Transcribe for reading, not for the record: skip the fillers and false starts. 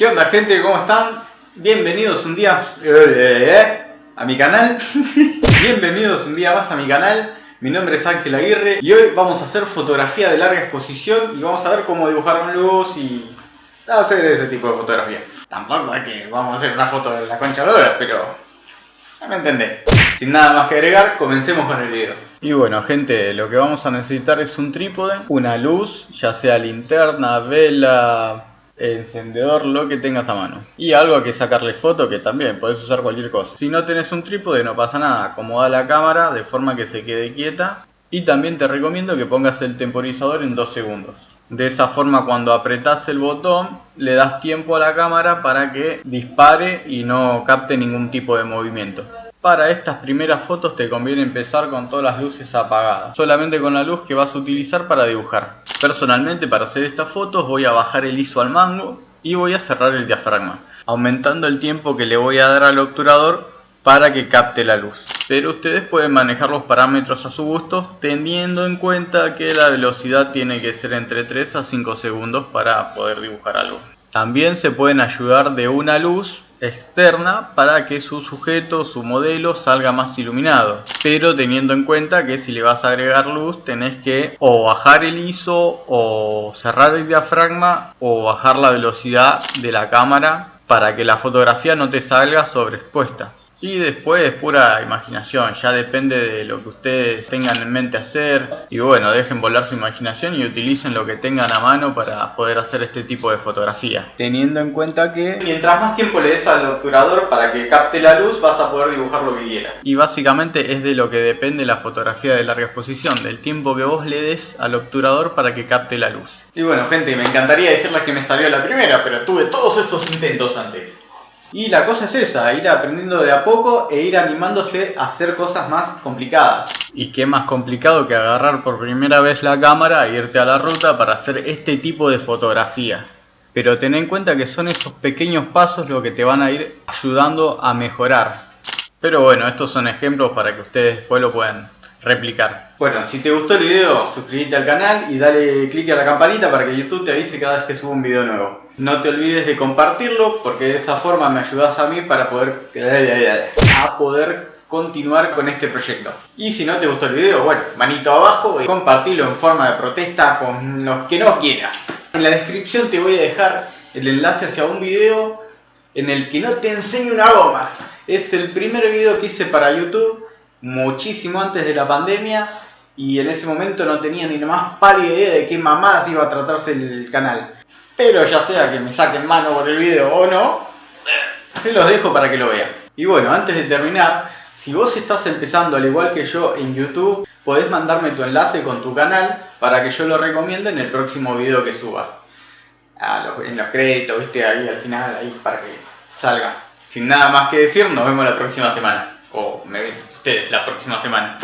¿Qué onda, gente? ¿Cómo están? Bienvenidos un día a mi canal. Bienvenidos un día más a mi canal. Mi nombre es Ángel Aguirre y hoy vamos a hacer fotografía de larga exposición y vamos a ver cómo dibujar con luz y hacer ese tipo de fotografía. Tampoco es que vamos a hacer una foto de la concha de oro, pero ya me entendés. Sin nada más que agregar, comencemos con el video. Y bueno, gente, lo que vamos a necesitar es un trípode, una luz, ya sea linterna, vela, encendedor, lo que tengas a mano. Y algo a que sacarle foto, que también podés usar cualquier cosa. Si no tenés un trípode no pasa nada, acomoda la cámara de forma que se quede quieta. Y también te recomiendo que pongas el temporizador en 2 segundos. De esa forma, cuando apretás el botón, le das tiempo a la cámara para que dispare y no capte ningún tipo de movimiento. Para estas primeras fotos te conviene empezar con todas las luces apagadas, solamente con la luz que vas a utilizar para dibujar. Personalmente, para hacer estas fotos voy a bajar el ISO al mango y voy a cerrar el diafragma, aumentando el tiempo que le voy a dar al obturador para que capte la luz. Pero ustedes pueden manejar los parámetros a su gusto, teniendo en cuenta que la velocidad tiene que ser entre 3 a 5 segundos para poder dibujar algo. También se pueden ayudar de una luz externa para que su sujeto, su modelo salga más iluminado, pero teniendo en cuenta que si le vas a agregar luz tenés que o bajar el ISO o cerrar el diafragma o bajar la velocidad de la cámara para que la fotografía no te salga sobreexpuesta. Y después es pura imaginación, ya depende de lo que ustedes tengan en mente hacer. Y bueno, dejen volar su imaginación y utilicen lo que tengan a mano para poder hacer este tipo de fotografía. Teniendo en cuenta que mientras más tiempo le des al obturador para que capte la luz, vas a poder dibujar lo que quieras. Y básicamente es de lo que depende la fotografía de larga exposición, del tiempo que vos le des al obturador para que capte la luz. Y bueno, gente, me encantaría decirles que me salió la primera, pero tuve todos estos intentos antes. Y la cosa es esa, ir aprendiendo de a poco e ir animándose a hacer cosas más complicadas. Y qué más complicado que agarrar por primera vez la cámara e irte a la ruta para hacer este tipo de fotografía. Pero ten en cuenta que son esos pequeños pasos lo que te van a ir ayudando a mejorar. Pero bueno, estos son ejemplos para que ustedes después lo puedan replicar. Bueno, si te gustó el video, suscríbete al canal y dale click a la campanita para que YouTube te avise cada vez que subo un video nuevo. No te olvides de compartirlo porque de esa forma me ayudas a mí para poder continuar con este proyecto. Y si no te gustó el video, bueno, manito abajo y compartilo en forma de protesta con los que no quieras. En la descripción te voy a dejar el enlace hacia un video en el que no te enseño una goma. Es el primer video que hice para YouTube muchísimo antes de la pandemia y en ese momento no tenía ni la más pálida idea de qué mamadas iba a tratarse el canal. Pero ya sea que me saquen mano por el video o no, se los dejo para que lo vean. Y bueno, antes de terminar, si vos estás empezando al igual que yo en YouTube, podés mandarme tu enlace con tu canal para que yo lo recomiende en el próximo video que suba. En los créditos, viste, ahí al final, ahí para que salga. Sin nada más que decir, nos vemos la próxima semana. O me ven ustedes la próxima semana.